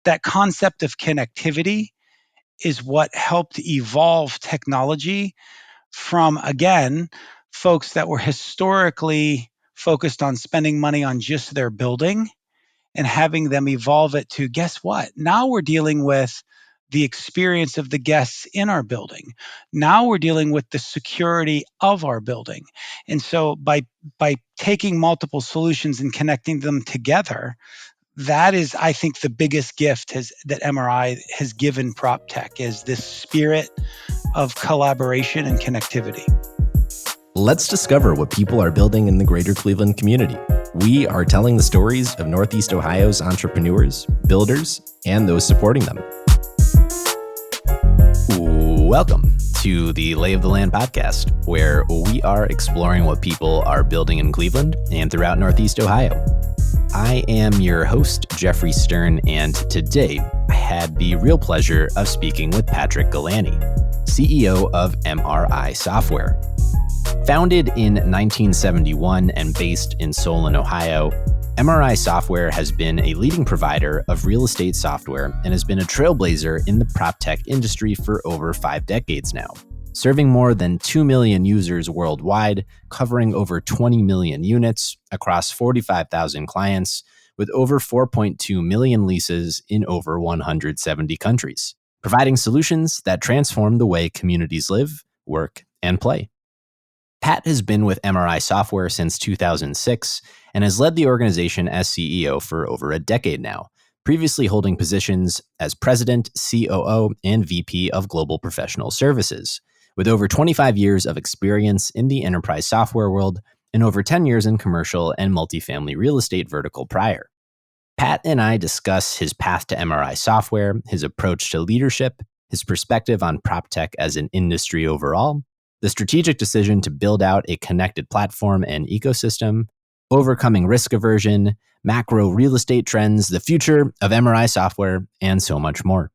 that concept of connectivity is what helped evolve technology from, again, folks that were historically focused on spending money on just their building and having them evolve it to, guess what? Now we're dealing with the experience of the guests in our building. Now we're dealing with the security of our building. And so by taking multiple solutions and connecting them together, that is, I think, the biggest gift that MRI has given PropTech is this spirit of collaboration and connectivity. Let's discover what people are building in the greater Cleveland community. We are telling the stories of Northeast Ohio's entrepreneurs, builders, and those supporting them. Welcome to the Lay of the Land podcast, where we are exploring what people are building in Cleveland and throughout Northeast Ohio. I am your host, Jeffrey Stern, and today I had the real pleasure of speaking with Patrick Ghilani, CEO of MRI Software. Founded in 1971 and based in Solon, Ohio, MRI Software has been a leading provider of real estate software and has been a trailblazer in the PropTech industry for over 5 decades now, serving more than 2 million users worldwide, covering over 20 million units across 45,000 clients, with over 4.2 million leases in over 170 countries, providing solutions that transform the way communities live, work, and play. Pat has been with MRI Software since 2006 and has led the organization as CEO for over a decade now, previously holding positions as President, COO, and VP of Global Professional Services, with over 25 years of experience in the enterprise software world and over 10 years in commercial and multifamily real estate vertical prior. Pat and I discuss his path to MRI Software, his approach to leadership, his perspective on PropTech as an industry overall, the strategic decision to build out a connected platform and ecosystem, overcoming risk aversion, macro real estate trends, the future of MRI Software, and so much more.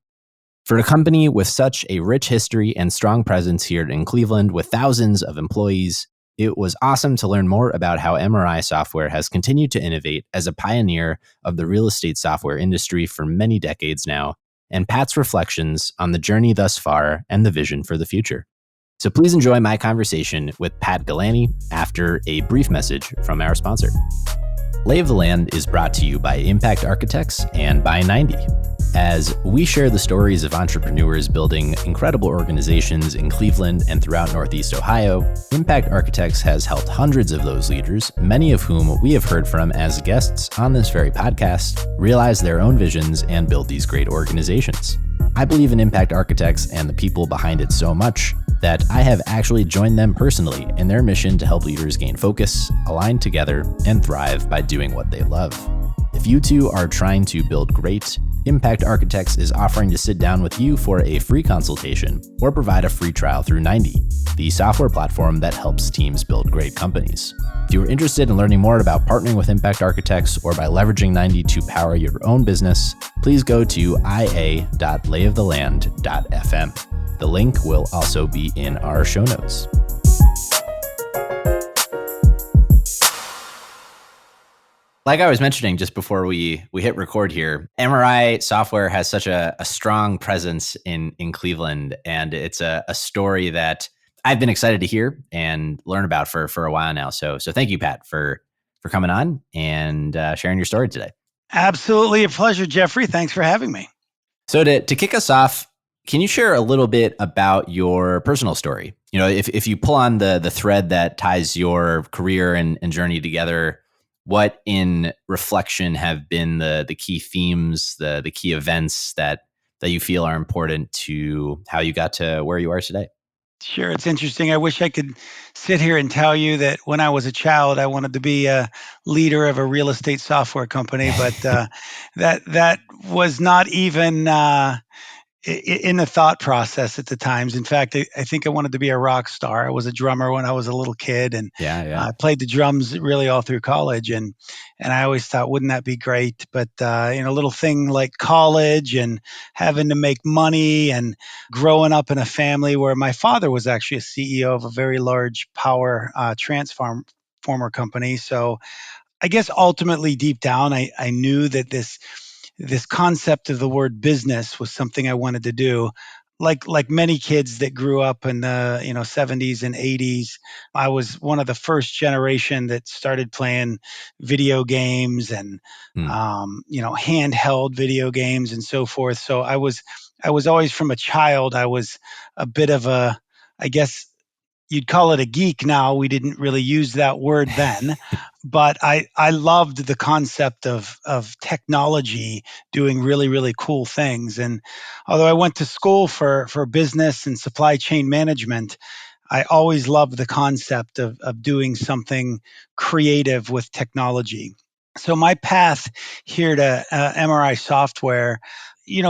For a company with such a rich history and strong presence here in Cleveland with thousands of employees, it was awesome to learn more about how MRI Software has continued to innovate as a pioneer of the real estate software industry for many decades now, and Pat's reflections on the journey thus far and the vision for the future. So please enjoy my conversation with Pat Ghilani after a brief message from our sponsor. Lay of the Land is brought to you by Impact Architects and by 90. As we share the stories of entrepreneurs building incredible organizations in Cleveland and throughout Northeast Ohio, Impact Architects has helped hundreds of those leaders, many of whom we have heard from as guests on this very podcast, realize their own visions and build these great organizations. I believe in Impact Architects and the people behind it so much that I have actually joined them personally in their mission to help leaders gain focus, align together, and thrive by doing what they love. If you too are trying to build great, Impact Architects is offering to sit down with you for a free consultation or provide a free trial through 90, the software platform that helps teams build great companies. If you are interested in learning more about partnering with Impact Architects or by leveraging 90 to power your own business, please go to ia.layoftheland.fm. The link will also be in our show notes. Like I was mentioning just before we hit record here, MRI Software has such a strong presence in Cleveland, and it's a story that I've been excited to hear and learn about for a while now. So thank you, Pat, for coming on and sharing your story today. Absolutely a pleasure, Jeffrey. Thanks for having me. So to kick us off, can you share a little bit about your personal story? You know, if you pull on the thread that ties your career and journey together, what in reflection have been the key themes, the key events that you feel are important to how you got to where you are today? Sure. It's interesting. I wish I could sit here and tell you that when I was a child, I wanted to be a leader of a real estate software company, but that was not even in the thought process at the times. In fact, I think I wanted to be a rock star. I was a drummer when I was a little kid, and I played the drums really all through college. And I always thought, wouldn't that be great? But a little thing like college and having to make money and growing up in a family where my father was actually a CEO of a very large power transformer company. So I guess ultimately deep down, I knew that this this concept of the word business was something I wanted to do. Like many kids that grew up in the 70s and 80s, I was one of the first generation that started playing video games and Hmm. handheld video games and so forth. So I was always, from a child, I was a bit of a, I guess you'd call it, a geek now. We didn't really use that word then, but I loved the concept of technology doing really, really cool things. And although I went to school for business and supply chain management, I always loved the concept of doing something creative with technology. So my path here to MRI Software,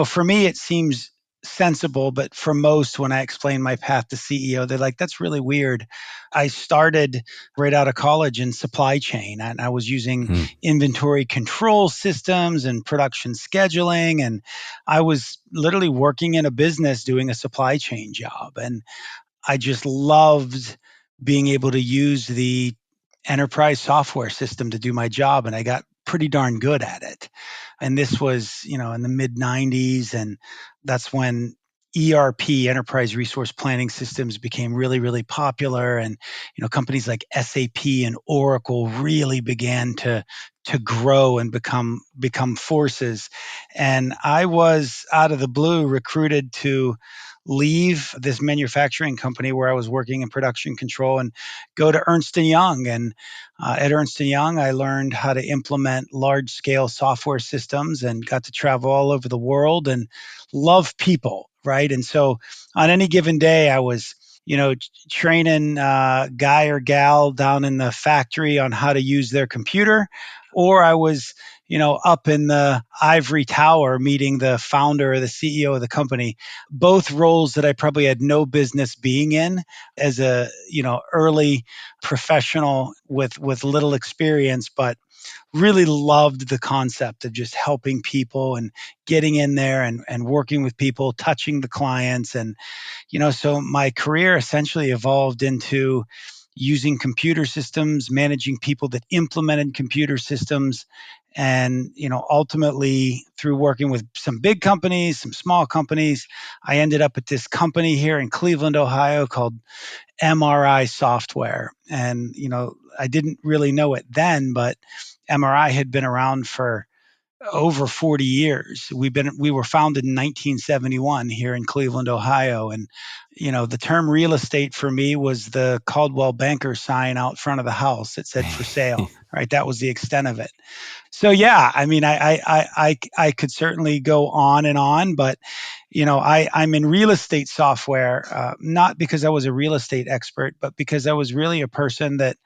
for me it seems sensible, but for most, when I explain my path to CEO, they're like, "That's really weird." I started right out of college in supply chain, and I was using Hmm. inventory control systems and production scheduling, and I was literally working in a business doing a supply chain job. And I just loved being able to use the enterprise software system to do my job, and I got pretty darn good at it. And this was, in the mid 90s, and that's when ERP, enterprise resource planning systems, became really, really popular. And companies like SAP and Oracle really began to grow and become forces. And I was, out of the blue, recruited to leave this manufacturing company where I was working in production control and go to Ernst and Young. And at Ernst and Young, I learned how to implement large scale software systems and got to travel all over the world and love people, right? And so on any given day, I was training guy or gal down in the factory on how to use their computer, or I was up in the ivory tower meeting the founder or the CEO of the company. Both roles that I probably had no business being in as a early professional with little experience, but really loved the concept of just helping people and getting in there and working with people, touching the clients. And so my career essentially evolved into using computer systems, managing people that implemented computer systems. And ultimately, through working with some big companies, some small companies, I ended up at this company here in Cleveland, Ohio, called MRI Software. And I didn't really know it then, but MRI had been around for over 40 years. We were founded in 1971 here in Cleveland, Ohio. And the term real estate for me was the Caldwell Banker sign out front of the house that said "for sale," right? That was the extent of it. So yeah, I mean, I could certainly go on and on, but I'm in real estate software, not because I was a real estate expert, but because I was really a person that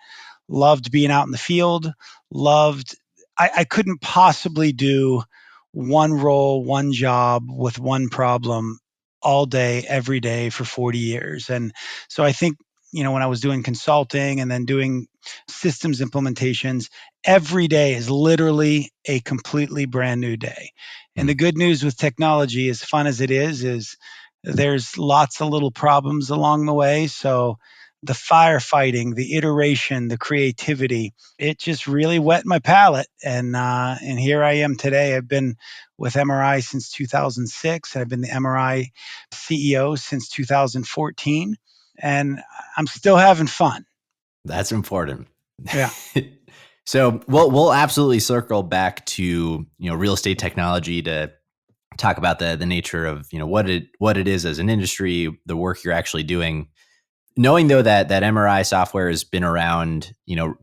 loved being out in the field, loved, I couldn't possibly do one role, one job with one problem all day, every day for 40 years. And so I think, when I was doing consulting and then doing systems implementations, every day is literally a completely brand new day. And Hmm. the good news with technology, as fun as it is there's lots of little problems along the way. So the firefighting, the iteration, the creativity, it just really whet my palate. And here I am today. I've been with MRI since 2006. I've been the MRI CEO since 2014, and I'm still having fun. That's important. Yeah, So we'll absolutely circle back to real estate technology to talk about the nature of what it is as an industry, the work you're actually doing. Knowing though that MRI software has been around,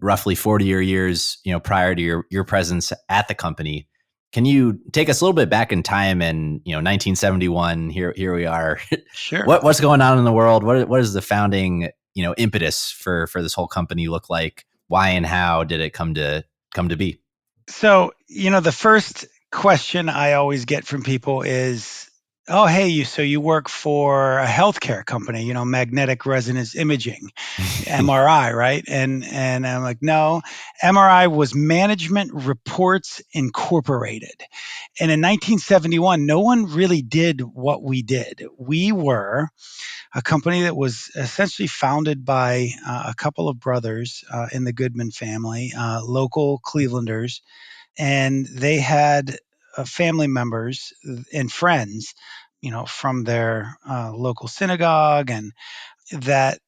roughly 40 years, prior to your presence at the company, can you take us a little bit back in time and 1971? Here we are. sure. What's going on in the world? What is the founding impetus for this whole company look like? Why and how did it come to be? So, the first question I always get from people is, "Oh, hey, you work for a healthcare company, magnetic resonance imaging, MRI, right?" And I'm like, "No, MRI was Management Reports Incorporated." And in 1971, no one really did what we did. We were a company that was essentially founded by a couple of brothers in the Goodman family, local Clevelanders, and they had family members and friends, from their local synagogue, and that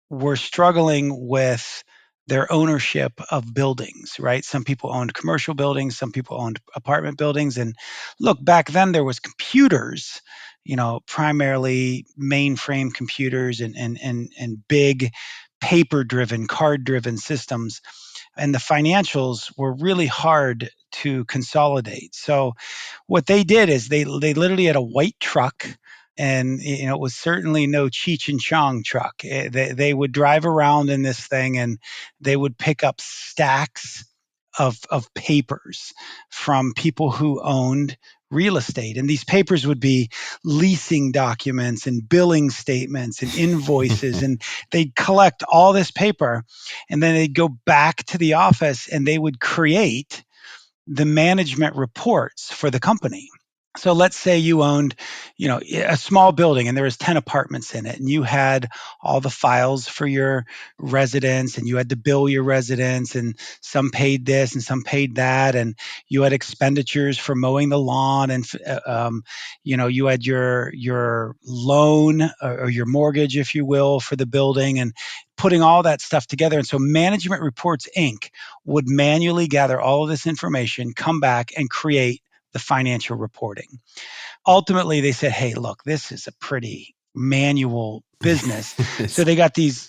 were struggling with their ownership of buildings, right? Some people owned commercial buildings, some people owned apartment buildings. And look, back then there was computers, primarily mainframe computers and big paper driven, card driven systems. And the financials were really hard to consolidate. So what they did is they literally had a white truck, and it was certainly no Cheech and Chong truck. They would drive around in this thing, and they would pick up stacks of papers from people who owned real estate. And these papers would be leasing documents and billing statements and invoices. And they'd collect all this paper, and then they'd go back to the office and they would create the management reports for the company. So let's say you owned, a small building and there was 10 apartments in it, and you had all the files for your residents, and you had to bill your residents, and some paid this and some paid that, and you had expenditures for mowing the lawn, and you had your loan, or your mortgage, if you will, for the building, and putting all that stuff together. And so Management Reports Inc. would manually gather all of this information, come back and create the financial reporting. Ultimately, they said, "Hey, look, this is a pretty manual business." So they got these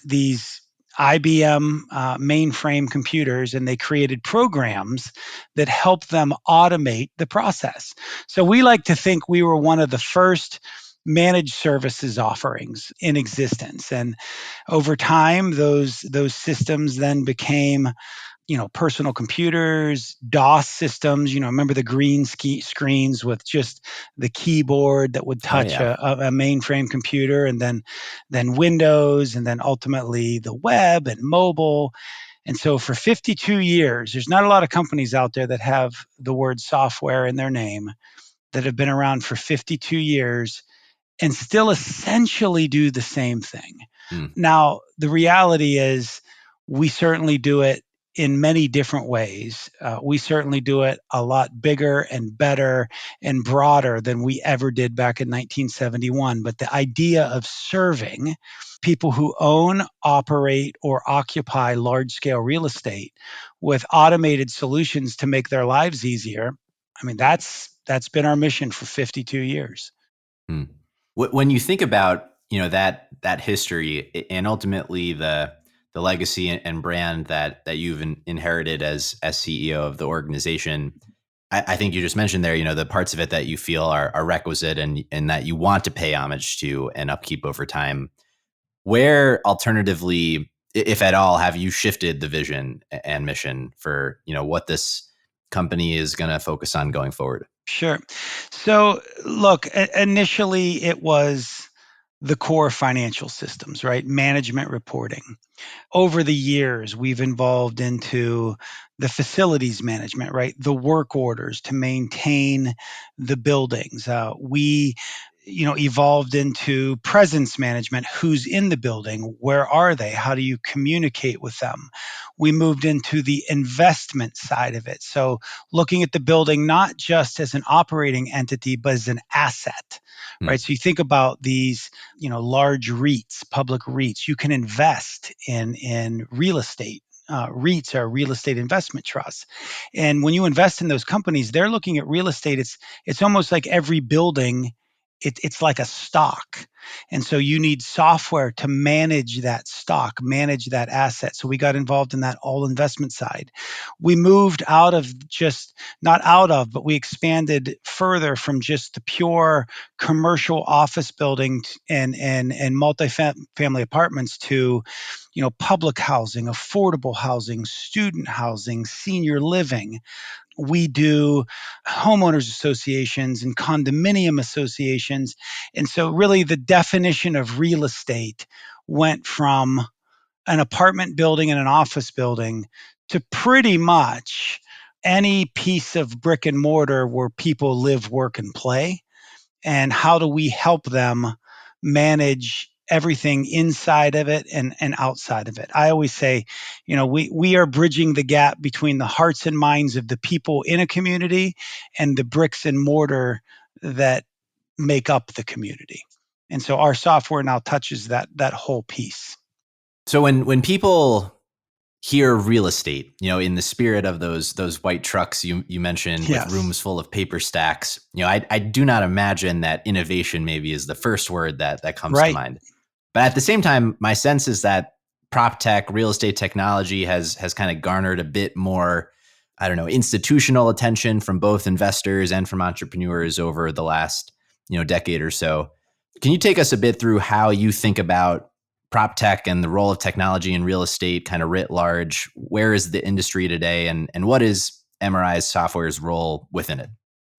IBM mainframe computers, and they created programs that helped them automate the process. So we like to think we were one of the first managed services offerings in existence. And over time, those systems then became, personal computers, DOS systems. Remember the green screens with just the keyboard that would Oh touch yeah. a mainframe computer, and then Windows, and then ultimately the web and mobile. And so for 52 years, there's not a lot of companies out there that have the word software in their name, that have been around for 52 years and still essentially do the same thing. Mm, Now, the reality is we certainly do it in many different ways. We certainly do it a lot bigger and better and broader than we ever did back in 1971. But the idea of serving people who own, operate, or occupy large scale real estate with automated solutions to make their lives easier, I mean, that's been our mission for 52 years. mm. When you think about that history and ultimately the legacy and brand that you've inherited as CEO of the organization, I think you just mentioned there, the parts of it that you feel are requisite and that you want to pay homage to and upkeep over time. Where alternatively, if at all, have you shifted the vision and mission for what this company is going to focus on going forward? Sure. So, look, initially it was the core financial systems, right? Management reporting. Over the years, we've evolved into the facilities management, right? The work orders to maintain the buildings. We evolved into presence management. Who's in the building? Where are they? How do you communicate with them? We moved into the investment side of it. So looking at the building not just as an operating entity, but as an asset, Hmm. right? So you think about these, large REITs, public REITs. You can invest in real estate. REITs are real estate investment trusts, and when you invest in those companies, they're looking at real estate. It's almost like every building, it's like a stock. And so you need software to manage that stock, manage that asset. So we got involved in that all investment side. We moved out of just, not out of, but we expanded further from just the pure commercial office building and multifamily apartments to, public housing, affordable housing, student housing, senior living. We do homeowners associations and condominium associations. And so, really, the definition of real estate went from an apartment building and an office building to pretty much any piece of brick and mortar where people live, work, and play. And how do we help them manage everything inside of it and outside of it. I always say, we are bridging the gap between the hearts and minds of the people in a community and the bricks and mortar that make up the community. And so our software now touches that whole piece. So when people hear real estate, in the spirit of those white trucks you mentioned with Yes. rooms full of paper stacks, I do not imagine that innovation maybe is the first word that comes to Right. mind. But at the same time, my sense is that prop tech, real estate technology has kind of garnered a bit more, I don't know, institutional attention from both investors and from entrepreneurs over the last, decade or so. Can you take us a bit through how you think about prop tech and the role of technology in real estate kind of writ large? Where is the industry today, and what is MRI Software's role within it?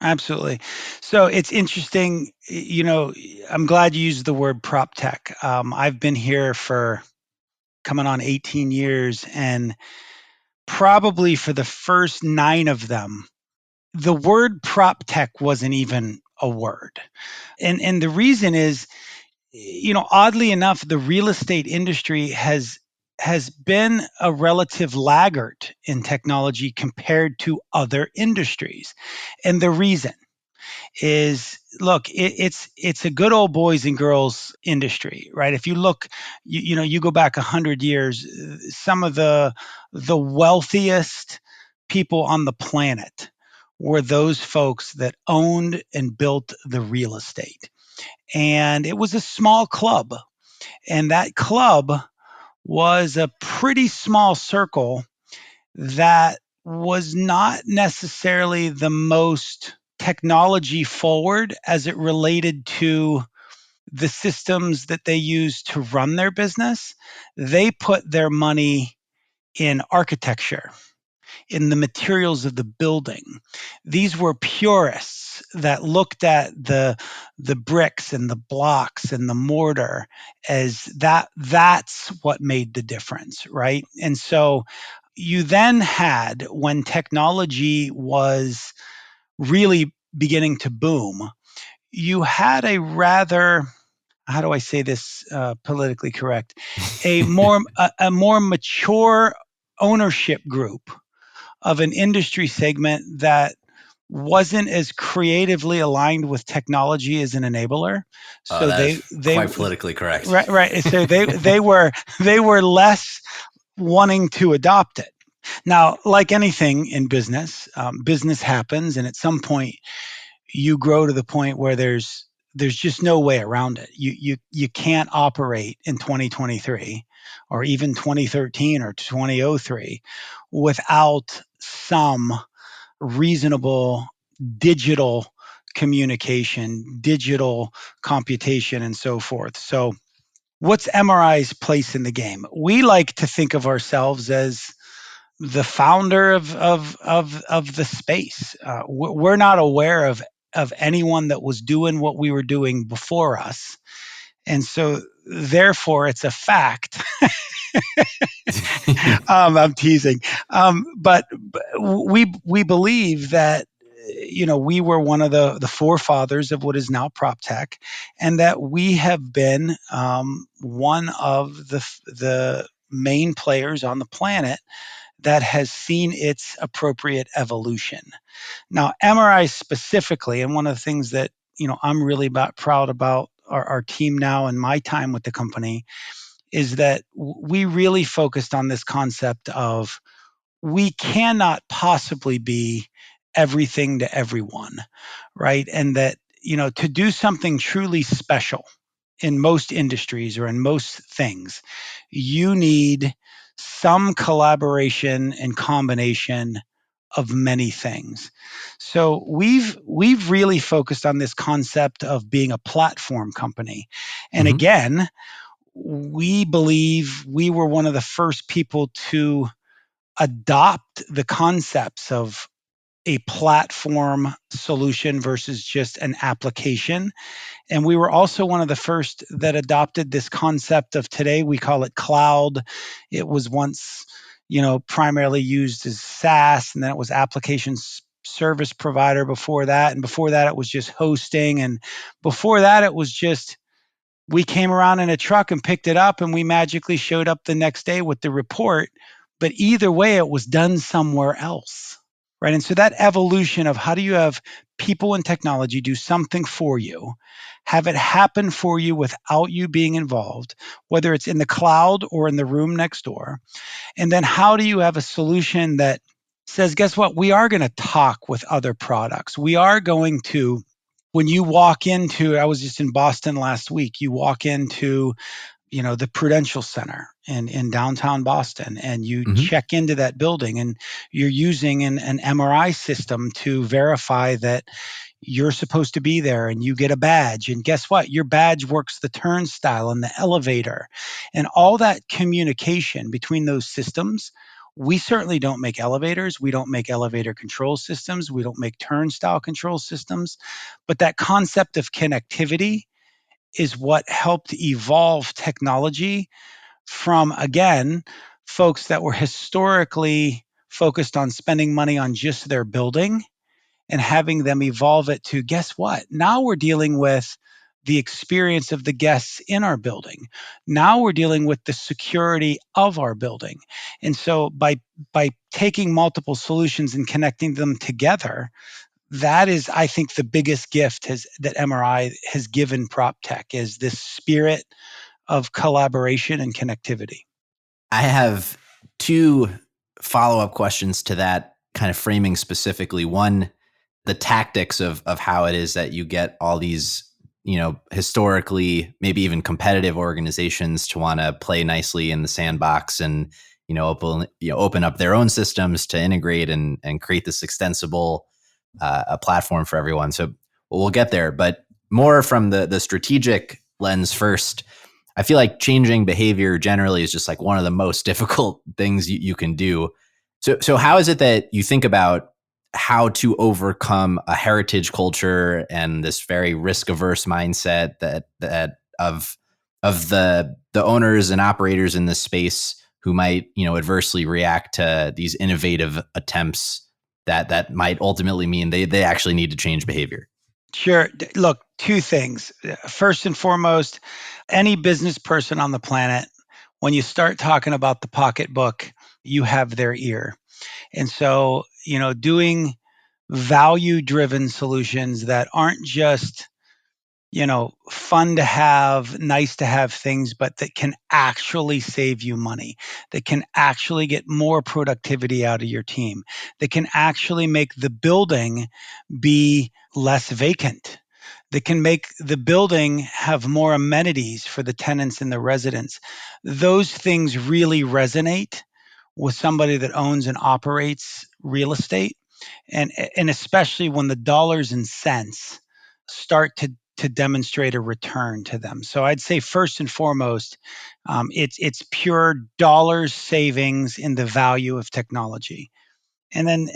Absolutely. So it's interesting. I'm glad you used the word prop tech. I've been here for coming on 18 years, and probably for the first 9 of them, the word prop tech wasn't even a word. And the reason is, oddly enough, the real estate industry has been a relative laggard in technology compared to other industries. And the reason is, look, it's a good old boys and girls industry, right? If you look, you go back 100 years, some of the wealthiest people on the planet were those folks that owned and built the real estate. And it was a small club, and that club was a pretty small circle that was not necessarily the most technology forward as it related to the systems that they used to run their business. They put their money in architecture, in the materials of the building. These were purists that looked at the bricks and the blocks and the mortar as that's what made the difference, right? And so you then had, when technology was really beginning to boom, you had a rather, how do I say this politically correct, a more mature ownership group of an industry segment that wasn't as creatively aligned with technology as an enabler. Oh, So that is they quite politically correct. right. So they were less wanting to adopt it. Now, like anything in business, business happens, and at some point you grow to the point where there's just no way around it. You can't operate in 2023 or even 2013 or 2003 without some reasonable digital communication, digital computation, and so forth. So, what's MRI's place in the game? We like to think of ourselves as the founder of the space. We're not aware of anyone that was doing what we were doing before us, and so therefore it's a fact. I'm teasing, but we believe that we were one of the forefathers of what is now PropTech, and that we have been one of the main players on the planet that has seen its appropriate evolution. Now, MRI specifically, and one of the things that I'm really proud about our team now and my time with the company, is that we really focused on this concept of we cannot possibly be everything to everyone, right? And that, to do something truly special in most industries or in most things, you need some collaboration and combination of many things. So we've really focused on this concept of being a platform company. And Mm-hmm. again, we believe we were one of the first people to adopt the concepts of a platform solution versus just an application. And we were also one of the first that adopted this concept of, today we call it cloud. It was once, primarily used as SaaS, and then it was application service provider before that. And before that, it was just hosting. And before that, it was just We came around in a truck and picked it up, and we magically showed up the next day with the report. But either way, it was done somewhere else. Right. And so that evolution of how do you have people and technology do something for you, have it happen for you without you being involved, whether it's in the cloud or in the room next door. And then how do you have a solution that says, guess what? We are going to talk with other products. We are going to, when you walk into, I was just in Boston last week, you walk into, the Prudential Center in downtown Boston, and you Hmm. check into that building, and you're using an MRI system to verify that you're supposed to be there, and you get a badge. And guess what? Your badge works the turnstile and the elevator, and all that communication between those systems. We certainly don't make elevators. We don't make elevator control systems. We don't make turnstile control systems. But that concept of connectivity is what helped evolve technology from, again, folks that were historically focused on spending money on just their building and having them evolve it to, guess what? Now we're dealing with the experience of the guests in our building. Now we're dealing with the security of our building. And so by taking multiple solutions and connecting them together, that is, I think, the biggest gift that MRI has given PropTech is this spirit of collaboration and connectivity. I have two follow-up questions to that, kind of framing specifically. One, the tactics of how it is that you get all these, historically, maybe even competitive organizations to want to play nicely in the sandbox and, open up their own systems to integrate and create this extensible a platform for everyone. So we'll get there, but more from the strategic lens first. I feel like changing behavior generally is just like one of the most difficult things you can do. So how is it that you think about how to overcome a heritage culture and this very risk averse mindset that of the owners and operators in this space who might adversely react to these innovative attempts that might ultimately mean they actually need to change behavior? Sure. Look, two things. First and foremost, any business person on the planet, when you start talking about the pocketbook, you have their ear. And so, doing value driven solutions that aren't just fun to have, nice to have things, but that can actually save you money, that can actually get more productivity out of your team, that can actually make the building be less vacant, that can make the building have more amenities for the tenants and the residents. Those things really resonate with somebody that owns and operates real estate, and especially when the dollars and cents start to demonstrate a return to them. So I'd say first and foremost, it's pure dollars savings in the value of technology. And then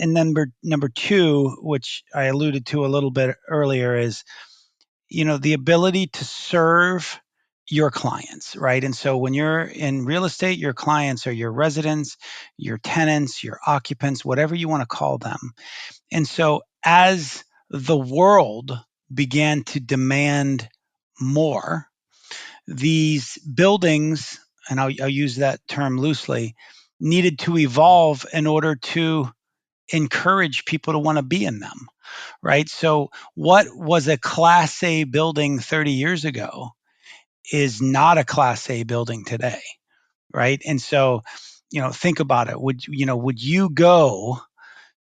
number two, which I alluded to a little bit earlier, is the ability to serve your clients, right? And so when you're in real estate, your clients are your residents, your tenants, your occupants, whatever you want to call them. And so as the world began to demand more, these buildings, and I'll use that term loosely, needed to evolve in order to encourage people to want to be in them, right? So what was a Class A building 30 years ago is not a Class A building today, right? And so, think about it. Would you go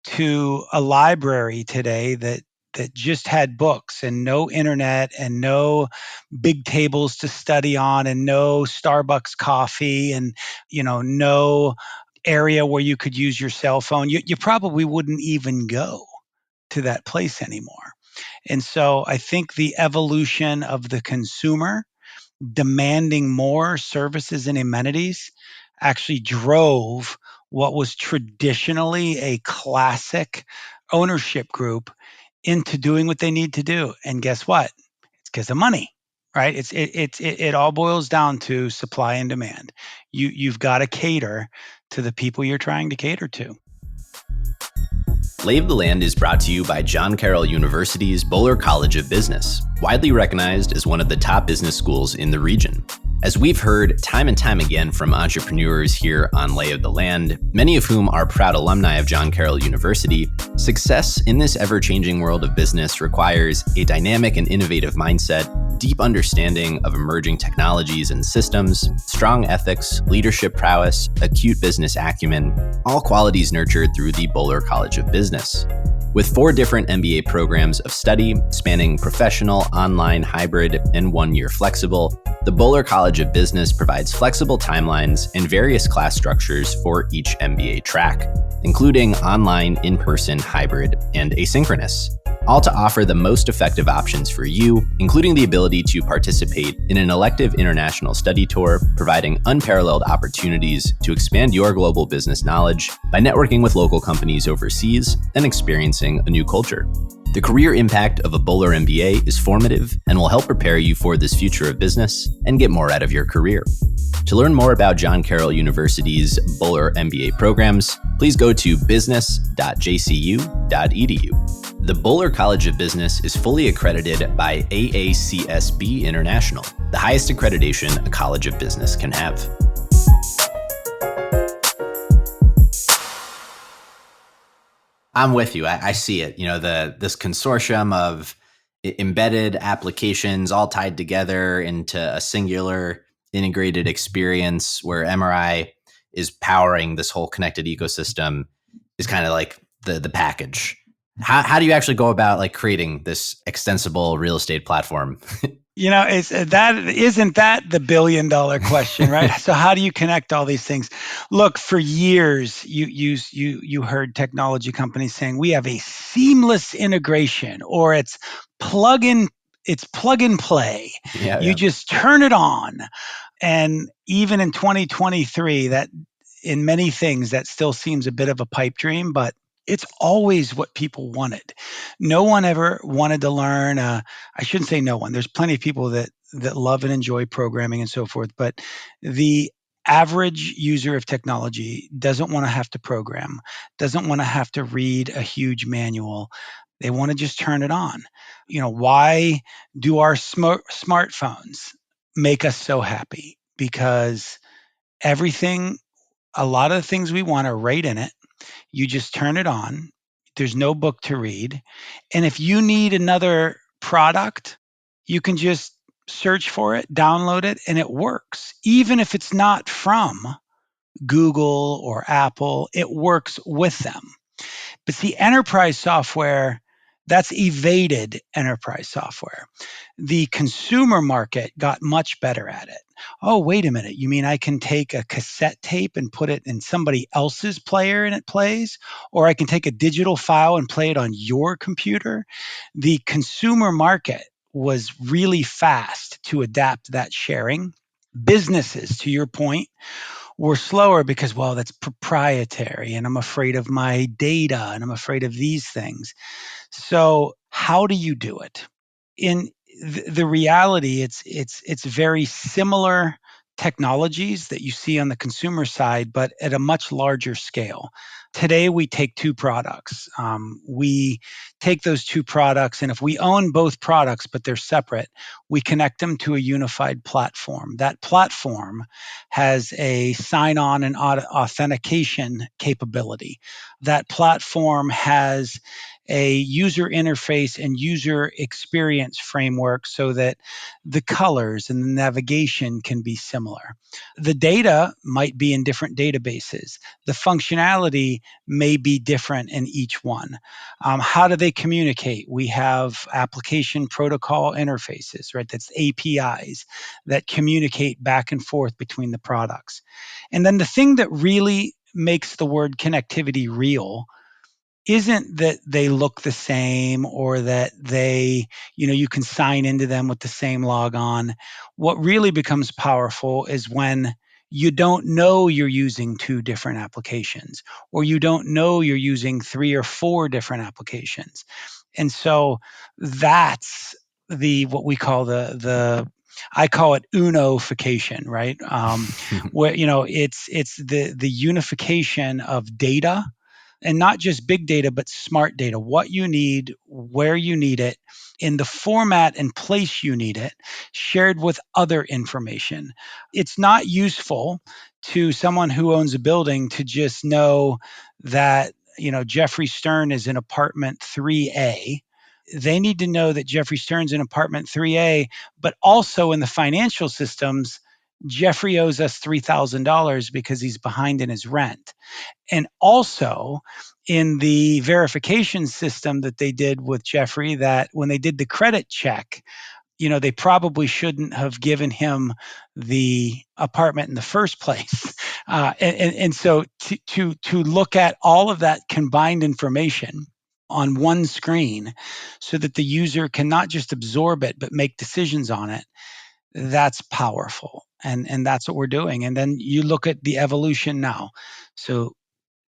to a library today that just had books and no internet and no big tables to study on and no Starbucks coffee and no area where you could use your cell phone? You probably wouldn't even go to that place anymore. And so I think the evolution of the consumer demanding more services and amenities actually drove what was traditionally a classic ownership group into doing what they need to do. And guess what? It's because of money, right? It all boils down to supply and demand. You've got to cater to the people you're trying to cater to. Lay of the Land is brought to you by John Carroll University's Bowler College of Business, widely recognized as one of the top business schools in the region. As we've heard time and time again from entrepreneurs here on Lay of the Land, many of whom are proud alumni of John Carroll University, success in this ever-changing world of business requires a dynamic and innovative mindset, deep understanding of emerging technologies and systems, strong ethics, leadership prowess, acute business acumen, all qualities nurtured through the Bowler College of Business. With 4 different MBA programs of study spanning professional, online, hybrid, and 1-year flexible, the Bowler College of Business provides flexible timelines and various class structures for each MBA track, including online, in-person, hybrid, and asynchronous, all to offer the most effective options for you, including the ability to participate in an elective international study tour, providing unparalleled opportunities to expand your global business knowledge by networking with local companies overseas and experiencing a new culture. The career impact of a Bowler MBA is formative and will help prepare you for this future of business and get more out of your career. To learn more about John Carroll University's Bowler MBA programs, please go to business.jcu.edu. The Bowler College of Business is fully accredited by AACSB International, the highest accreditation a college of business can have. I'm with you. I see it. This consortium of embedded applications all tied together into a singular integrated experience where MRI is powering this whole connected ecosystem is kind of like the package. How do you actually go about creating this extensible real estate platform? Isn't that the $1 billion question, right? So how do you connect all these things? Look, for years you heard technology companies saying we have a seamless integration, or it's plug and play. You just turn it on. And even in 2023, that in many things that still seems a bit of a pipe dream, but it's always what people wanted. No one ever wanted to learn. I shouldn't say no one. There's plenty of people that love and enjoy programming and so forth. But the average user of technology doesn't want to have to program, doesn't want to have to read a huge manual. They want to just turn it on. Why do our smartphones make us so happy? Because a lot of the things we want are right in it. You just turn it on. There's no book to read. And if you need another product, you can just search for it, download it, and it works. Even if it's not from Google or Apple, it works with them. But see, enterprise software, that's evaded enterprise software. The consumer market got much better at it. Oh, wait a minute. You mean I can take a cassette tape and put it in somebody else's player and it plays? Or I can take a digital file and play it on your computer? The consumer market was really fast to adapt that sharing. Businesses, to your point, were slower because, well, that's proprietary and I'm afraid of my data and I'm afraid of these things. So how do you do it? In the reality, it's very similar technologies that you see on the consumer side, but at a much larger scale. Today, we take 2 products. We take those 2 products, and if we own both products, but they're separate, we connect them to a unified platform. That platform has a sign-on and authentication capability. That platform has a user interface and user experience framework so that the colors and the navigation can be similar. The data might be in different databases. The functionality may be different in each one. How do they communicate? We have application protocol interfaces, right? That's APIs that communicate back and forth between the products. And then the thing that really makes the word connectivity real isn't that they look the same or that you can sign into them with the same logon. What really becomes powerful is when you don't know you're using 2 different applications, or you don't know you're using 3 or 4 different applications. And so that's what we call I call it unification, right? Where it's the unification of data and not just big data, but smart data, what you need, where you need it, in the format and place you need it, shared with other information. It's not useful to someone who owns a building to just know that, Jeffrey Stern is in apartment 3A. They need to know that Jeffrey Stern's in apartment 3A, but also in the financial systems, Jeffrey owes us $3,000 because he's behind in his rent. And also in the verification system that they did with Jeffrey, that when they did the credit check, they probably shouldn't have given him the apartment in the first place. And so to look at all of that combined information on one screen so that the user can not just absorb it but make decisions on it, that's powerful. And that's what we're doing. And then you look at the evolution now. So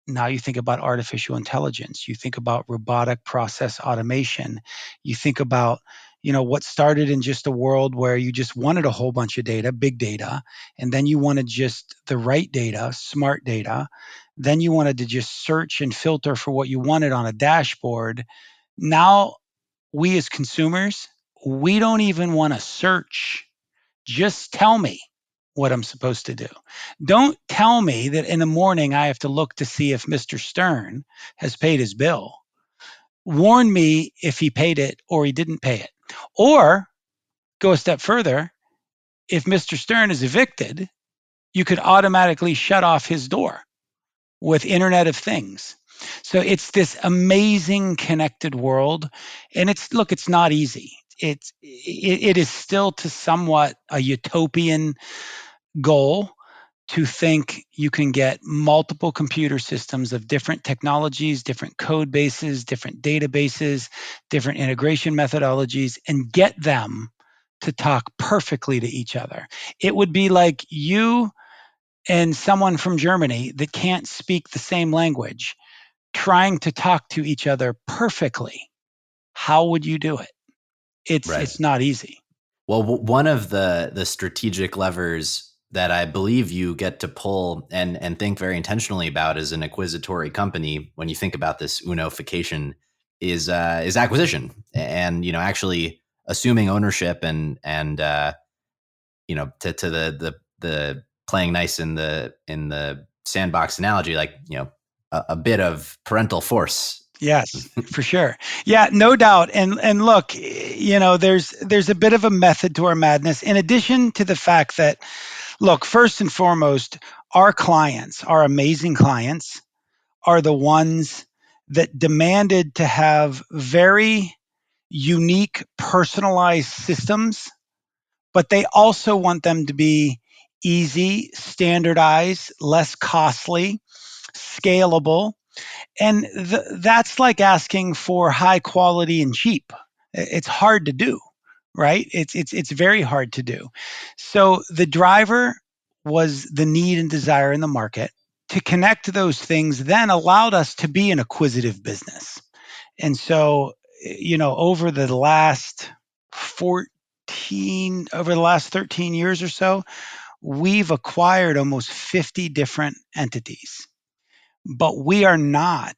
now you think about artificial intelligence, you think about robotic process automation, you think about, what started in just a world where you just wanted a whole bunch of data, big data, and then you wanted just the right data, smart data. Then you wanted to just search and filter for what you wanted on a dashboard. Now, we as consumers, we don't even want to search. Just tell me what I'm supposed to do. Don't tell me that in the morning I have to look to see if Mr. Stern has paid his bill. Warn me if he paid it or he didn't pay it. Or go a step further, if Mr. Stern is evicted, you could automatically shut off his door with Internet of Things. So it's this amazing connected world. And it's not easy. It is still to somewhat a utopian goal to think you can get multiple computer systems of different technologies, different code bases, different databases, different integration methodologies, and get them to talk perfectly to each other. It would be like you and someone from Germany that can't speak the same language trying to talk to each other perfectly. How would you do it? Right. It's not easy. Well, one of the strategic levers that I believe you get to pull and think very intentionally about as an acquisitory company when you think about this unification is acquisition, and actually assuming ownership and to the playing nice in the sandbox analogy, like a bit of parental force. Yes, for sure. Yeah, no doubt. And look, there's a bit of a method to our madness. In addition to the fact that, look, first and foremost, our clients, our amazing clients, are the ones that demanded to have very unique, personalized systems, but they also want them to be easy, standardized, less costly, scalable, and that's like asking for high quality and cheap. It's hard to do, right? It's very hard to do. So the driver was the need and desire in the market. To connect those things then allowed us to be an acquisitive business. And so, over the last 13 years or so, we've acquired almost 50 different entities. But we are not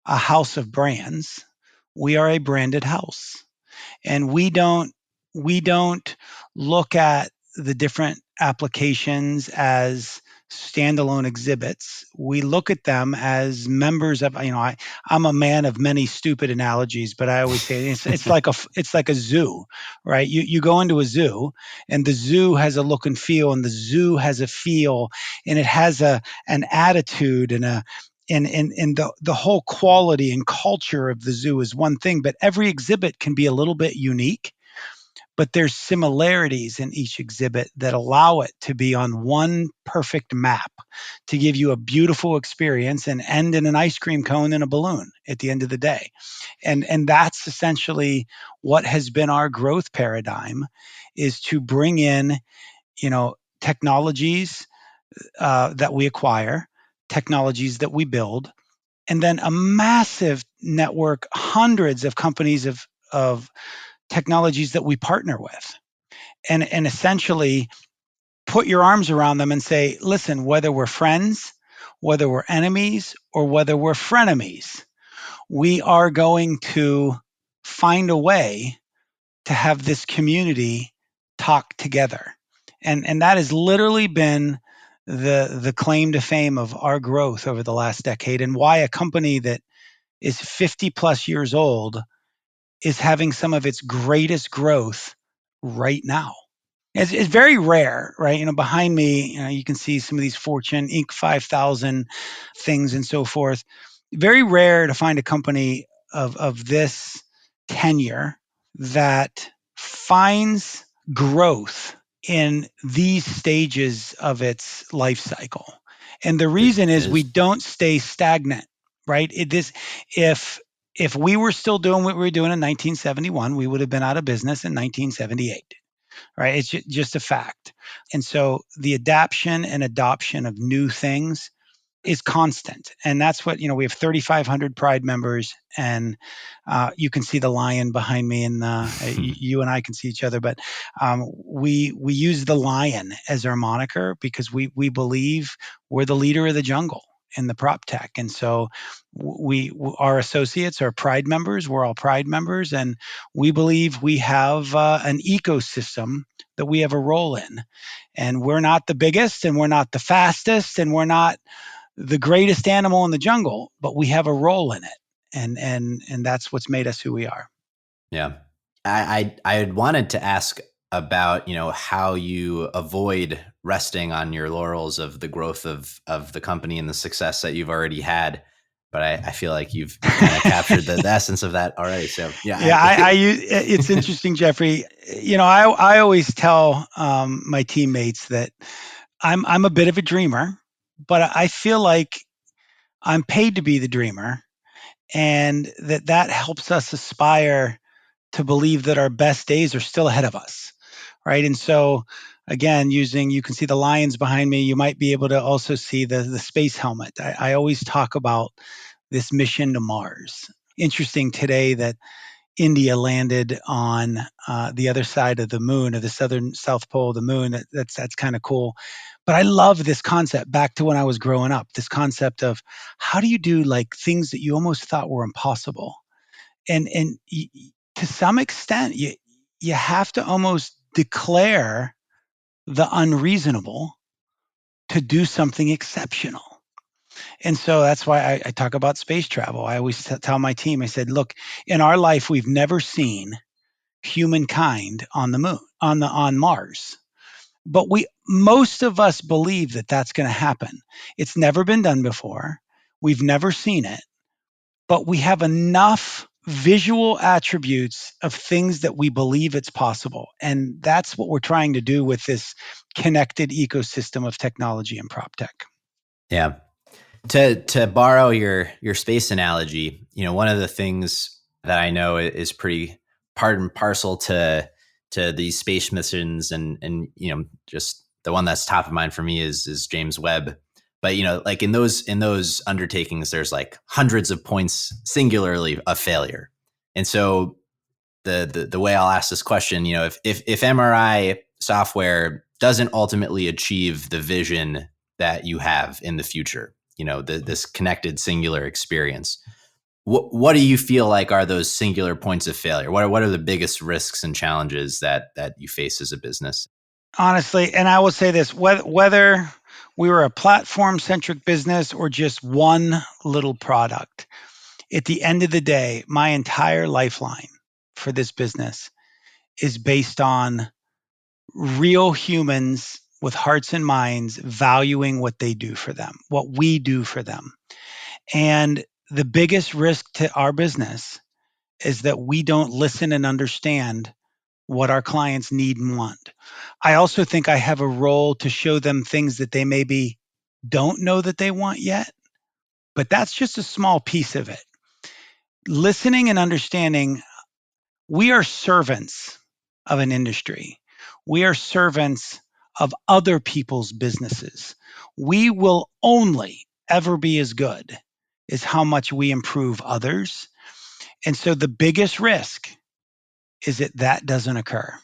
a house of brands. We are a branded house. And we don't look at the different applications as standalone exhibits. We look at them as members of, I'm a man of many stupid analogies, but I always say it's like a zoo, right? You go into a zoo, and the zoo has a look and feel, and the zoo has a feel, and it has an attitude and the whole quality and culture of the zoo is one thing, but every exhibit can be a little bit unique. But there's similarities in each exhibit that allow it to be on one perfect map to give you a beautiful experience and end in an ice cream cone and a balloon at the end of the day. And that's essentially what has been our growth paradigm, is to bring in, technologies that we acquire, technologies that we build, and then a massive network, hundreds of companies of technologies that we partner with, and essentially put your arms around them and say, listen, whether we're friends whether we're enemies or whether we're frenemies, we are going to find a way to have this community talk together. And that has literally been the claim to fame of our growth over the last decade, and why a company that is 50 plus years old is having some of its greatest growth right now. It's very rare, right? Behind me, you can see some of these Fortune Inc. 5000 things and so forth. Very rare to find a company of this tenure that finds growth in these stages of its life cycle. And the It reason is we is. don't stay stagnant, right? If if we were still doing what we were doing in 1971, we would have been out of business in 1978, right? It's just a fact. And so the adaption and adoption of new things is constant. And that's what, we have 3,500 Pride members, and you can see the lion behind me, and you and I can see each other. But we use the lion as our moniker because we believe we're the leader of the jungle in the prop tech. And so our associates are Pride members. We're all Pride members, and we believe we have an ecosystem that we have a role in. And we're not the biggest, and we're not the fastest, and we're not the greatest animal in the jungle, but we have a role in it. And that's what's made us who we are. Yeah. I had wanted to ask about, how you avoid resting on your laurels of the growth of the company and the success that you've already had. But I feel like you've kind of captured the essence of that already. So yeah, Yeah, I use, it's interesting, Jeffrey. I always tell my teammates that I'm a bit of a dreamer, but I feel like I'm paid to be the dreamer, and that helps us aspire to believe that our best days are still ahead of us, right? And so, again, you can see the lions behind me. You might be able to also see the space helmet. I always talk about this mission to Mars. Interesting today that India landed on the other side of the moon, or the southern south pole of the moon. That's kind of cool. But I love this concept. Back to when I was growing up, this concept of how do you do like things that you almost thought were impossible, and to some extent, you have to almost declare the unreasonable to do something exceptional. And so that's why I talk about space travel. I always tell my team, I said, look, in our life, we've never seen humankind on the moon, on Mars. But most of us believe that that's going to happen. It's never been done before. We've never seen it, but we have enough visual attributes of things that we believe it's possible. And that's what we're trying to do with this connected ecosystem of technology and prop tech. yeah. To borrow your space analogy, one of the things that I know is pretty part and parcel to these space missions, and just the one that's top of mind for me is James Webb. But like in those undertakings, there's like hundreds of points singularly of failure. And so the way I'll ask this question, if MRI software doesn't ultimately achieve the vision that you have in the future, this connected singular experience, what do you feel like are those singular points of failure? What are the biggest risks and challenges that you face as a business? Honestly, and I will say this, whether we were a platform centric business or just one little product, at the end of the day, my entire lifeline for this business is based on real humans with hearts and minds valuing what they do for them, what we do for them. And the biggest risk to our business is that we don't listen and understand what our clients need and want. I also think I have a role to show them things that they maybe don't know that they want yet, but that's just a small piece of it. Listening and understanding, we are servants of an industry. We are servants of other people's businesses. We will only ever be as good as how much we improve others. And so the biggest risk is that that doesn't occur.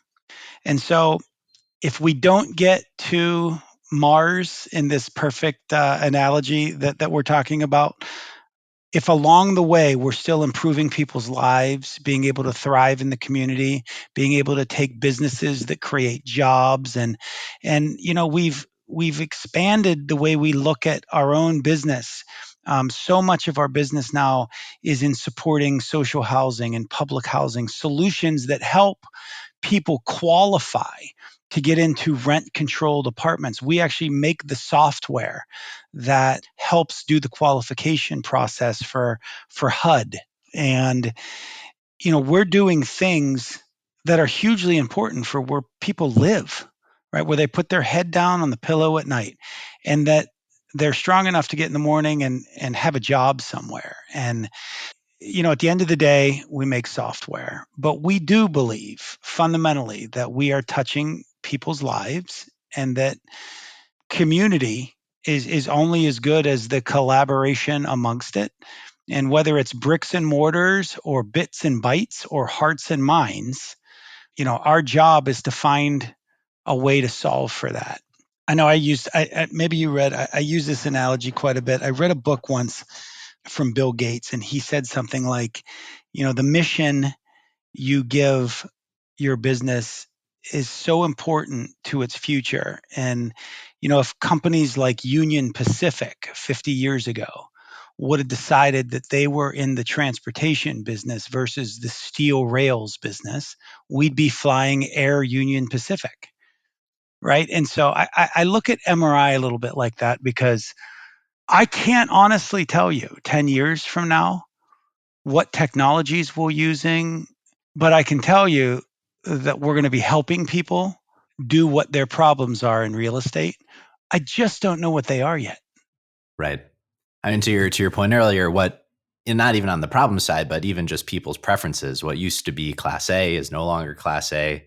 And so if we don't get to Mars in this perfect analogy that we're talking about, if along the way we're still improving people's lives, being able to thrive in the community, being able to take businesses that create jobs, and we've expanded the way we look at our own business. So much of our business now is in supporting social housing and public housing solutions that help people qualify to get into rent controlled apartments. We actually make the software that helps do the qualification process for HUD. And we're doing things that are hugely important for where people live, right? Where they put their head down on the pillow at night and that they're strong enough to get in the morning and have a job somewhere. And at the end of the day, we make software, but we do believe fundamentally that we are touching people's lives and that community is only as good as the collaboration amongst it. And whether it's bricks and mortars or bits and bytes or hearts and minds, our job is to find a way to solve for that. I know maybe you read, I use this analogy quite a bit. I read a book once from Bill Gates, and he said something like, the mission you give your business is so important to its future. And, if companies like Union Pacific 50 years ago would have decided that they were in the transportation business versus the steel rails business, we'd be flying Air Union Pacific. Right. And so I look at MRI a little bit like that because I can't honestly tell you 10 years from now what technologies we're using, but I can tell you that we're going to be helping people do what their problems are in real estate. I just don't know what they are yet. Right. I mean, to your point earlier, and not even on the problem side, but even just people's preferences, what used to be Class A is no longer Class A.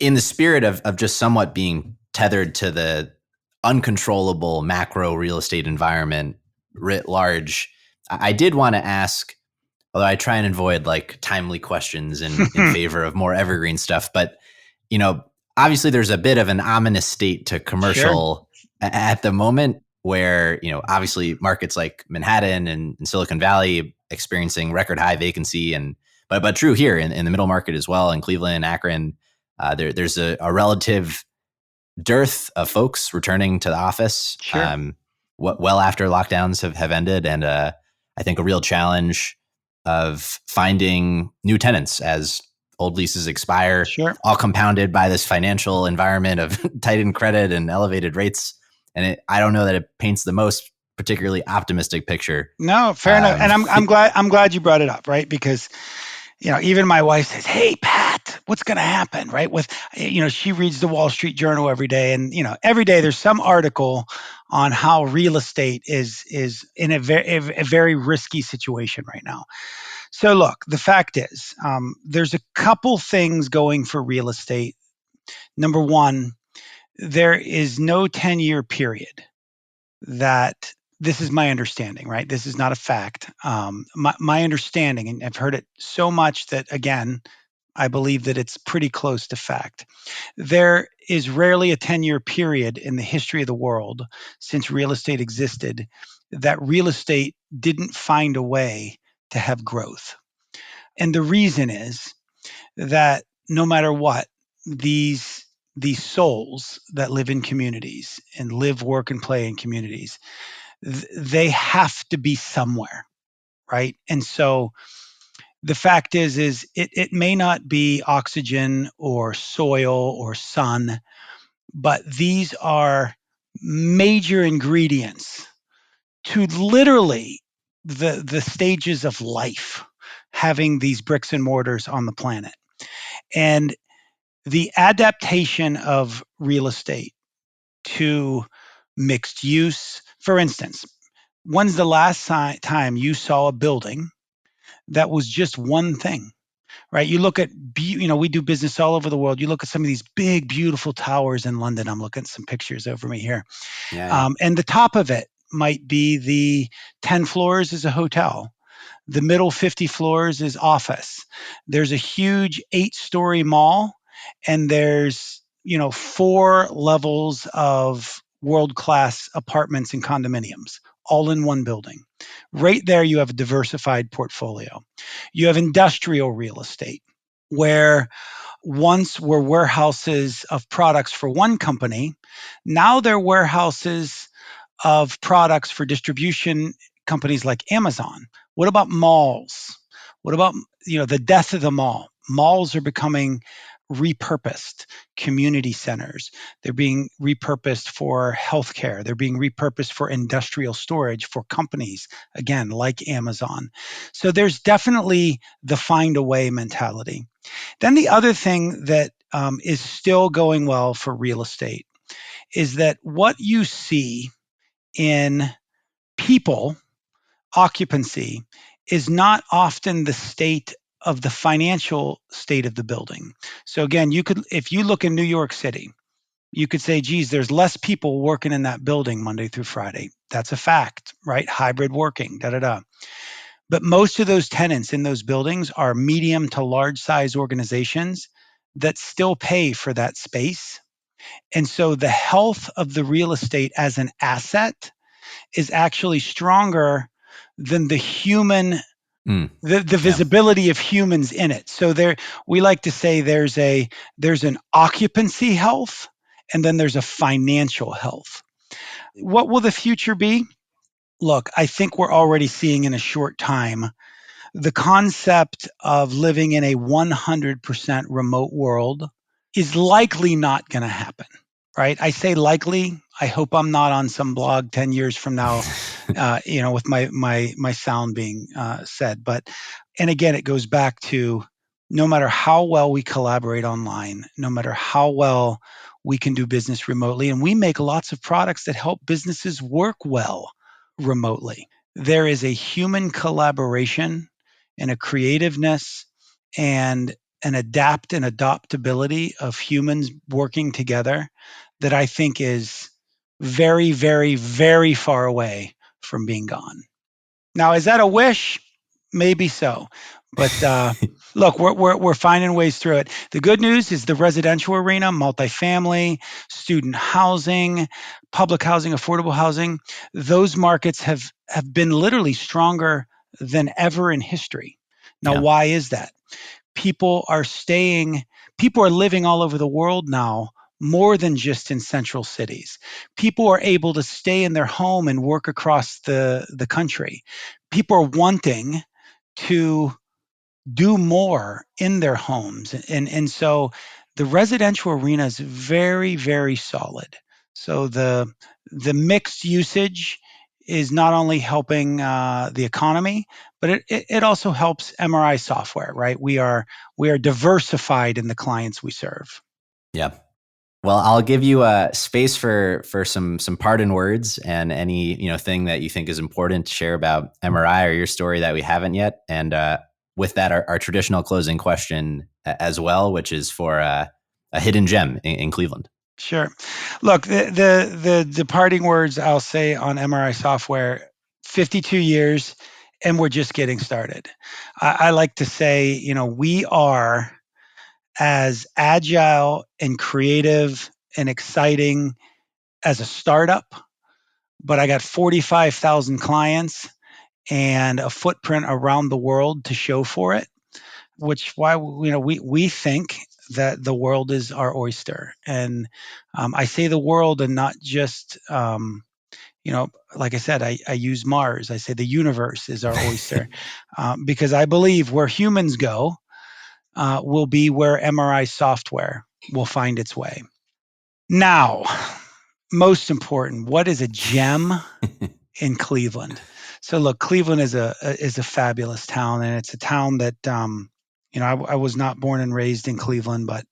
In the spirit of just somewhat being tethered to the uncontrollable macro real estate environment writ large, I did want to ask, although I try and avoid like timely questions in favor of more evergreen stuff, but you know, obviously there's a bit of an ominous state to Sure, commercial at the moment where, obviously markets like Manhattan and Silicon Valley experiencing record high vacancy but true here in the middle market as well in Cleveland, Akron, there's a relative dearth of folks returning to the office, sure, well after lockdowns have ended, and I think a real challenge of finding new tenants as old leases expire, sure. all compounded by this financial environment of tightened credit and elevated rates. And I don't know that it paints the most particularly optimistic picture. No, fair enough. And I'm glad you brought it up, right? Because even my wife says, "Hey, Pat, what's going to happen?" Right? She reads the Wall Street Journal every day, and every day there's some article on how real estate is in a very risky situation right now. So, look, the fact is, there's a couple things going for real estate. Number one, there is no 10-year period that this is my understanding, right? This is not a fact. My understanding, and I've heard it so much that, again, I believe that it's pretty close to fact. There is rarely a 10-year period in the history of the world since real estate existed that real estate didn't find a way to have growth. And the reason is that no matter what, these souls that live in communities and live, work, and play in communities, they have to be somewhere, right? And so the fact is it may not be oxygen or soil or sun, but these are major ingredients to literally the stages of life having these bricks and mortars on the planet. And the adaptation of real estate to mixed use, for instance, when's the last time you saw a building that was just one thing? Right? You look at, we do business all over the world. You look at some of these big, beautiful towers in London. I'm looking at some pictures over me here. Yeah. And the top of it might be the 10 floors is a hotel. The middle 50 floors is office. There's a huge 8-story mall, and there's 4 levels of world-class apartments and condominiums all in one building. Right there, you have a diversified portfolio. You have industrial real estate, where once were warehouses of products for one company, now they're warehouses of products for distribution companies like Amazon. What about malls? What about the death of the mall? Malls are becoming repurposed community centers. They're being repurposed for healthcare. They're being repurposed for industrial storage for companies, again, like Amazon. So there's definitely the find a way mentality. Then the other thing that is still going well for real estate is that what you see in people occupancy is not often the state of the financial state of the building. So again, if you look in New York City, you could say, geez, there's less people working in that building Monday through Friday. That's a fact, right? Hybrid working, da da da. But most of those tenants in those buildings are medium to large size organizations that still pay for that space. And so the health of the real estate as an asset is actually stronger than the Yeah. visibility of humans in it. So we like to say there's an occupancy health, and then there's a financial health. What will the future be? Look, I think we're already seeing in a short time the concept of living in a 100% remote world is likely not going to happen, right? I say likely. I hope I'm not on some blog 10 years from now, with my sound being said. But, and again, it goes back to no matter how well we collaborate online, no matter how well we can do business remotely, and we make lots of products that help businesses work well remotely. There is a human collaboration and a creativeness and an adapt and adaptability of humans working together that I think is very, very, very far away from being gone. Now, is that a wish? Maybe so, but look, we're finding ways through it. The good news is the residential arena, multifamily, student housing, public housing, affordable housing. Those markets have been literally stronger than ever in history. Now, Yeah. why is that? People are staying, people are living all over the world now, more than just in central cities. People are able to stay in their home and work across the country. People are wanting to do more in their homes. And so the residential arena is very, very solid. So the mixed usage is not only helping the economy, but it also helps MRI software, right? We are diversified in the clients we serve. Yeah. Well, I'll give you a space for some parting words and any thing that you think is important to share about MRI or your story that we haven't yet. And with that, our traditional closing question as well, which is for a hidden gem in Cleveland. Sure. Look, the departing words I'll say on MRI software, 52 years, and we're just getting started. I like to say, we are as agile and creative and exciting as a startup, but I got 45,000 clients and a footprint around the world to show for it, which why we think that the world is our oyster. And I say the world and not just like I said, I use Mars. I say the universe is our oyster because I believe where humans go will be where MRI software will find its way. Now, most important, what is a gem in Cleveland? So look, Cleveland is a fabulous town, and it's a town that I was not born and raised in Cleveland, but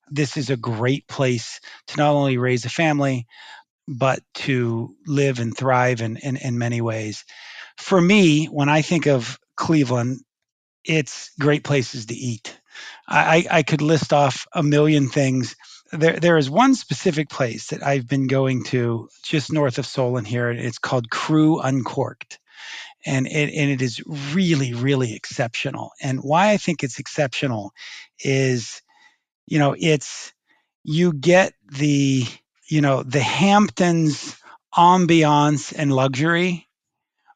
this is a great place to not only raise a family, but to live and thrive in many ways. For me, when I think of Cleveland, it's great places to eat. I could list off a million things. There is one specific place that I've been going to just north of Solon here. It's called Crew Uncorked. And it is really, really exceptional. And why I think it's exceptional is, it's you get the Hamptons ambiance and luxury,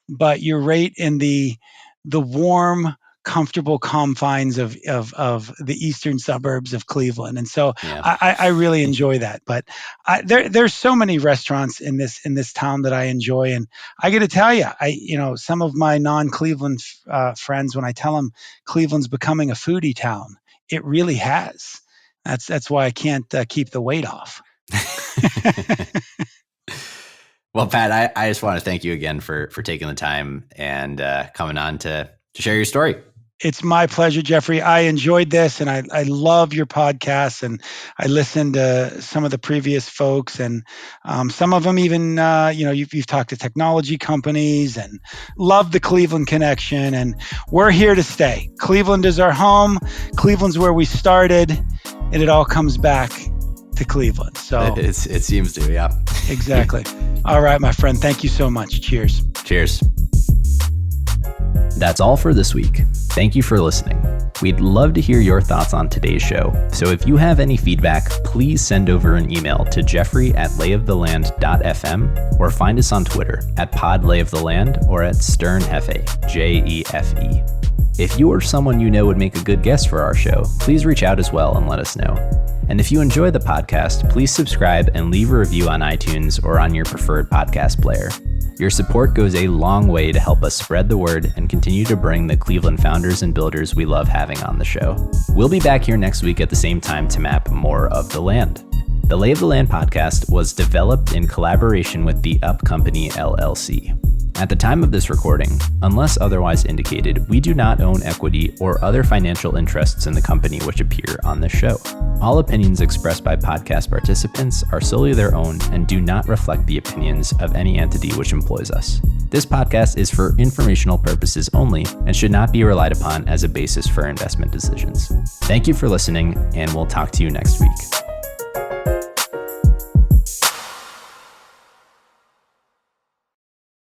but you're right in the warm, comfortable confines of the eastern suburbs of Cleveland, and so Yeah. I really enjoy that. But there's so many restaurants in this town that I enjoy, and I got to tell you, some of my non-Cleveland friends, when I tell them Cleveland's becoming a foodie town, it really has. That's why I can't keep the weight off. Well, Pat, I just want to thank you again for taking the time and coming on to share your story. It's my pleasure, Jeffrey. I enjoyed this, and I love your podcast, and I listened to some of the previous folks, and some of them even, you've talked to technology companies, and love the Cleveland connection, and we're here to stay. Cleveland is our home. Cleveland's where we started, and it all comes back to Cleveland. So it seems to, yeah. Exactly. All right, my friend. Thank you so much. Cheers. Cheers. That's all for this week. Thank you for listening. We'd love to hear your thoughts on today's show. So if you have any feedback, please send over an email to jeffrey@layoftheland.fm or find us on Twitter @podlayoftheland or @sternhefe, JEFE. If you or someone you know would make a good guest for our show, please reach out as well and let us know. And if you enjoy the podcast, please subscribe and leave a review on iTunes or on your preferred podcast player. Your support goes a long way to help us spread the word and continue to bring the Cleveland founders and builders we love having on the show. We'll be back here next week at the same time to map more of the land. The Lay of the Land podcast was developed in collaboration with the Up Company LLC. At the time of this recording, unless otherwise indicated, we do not own equity or other financial interests in the company which appear on this show. All opinions expressed by podcast participants are solely their own and do not reflect the opinions of any entity which employs us. This podcast is for informational purposes only and should not be relied upon as a basis for investment decisions. Thank you for listening, and we'll talk to you next week.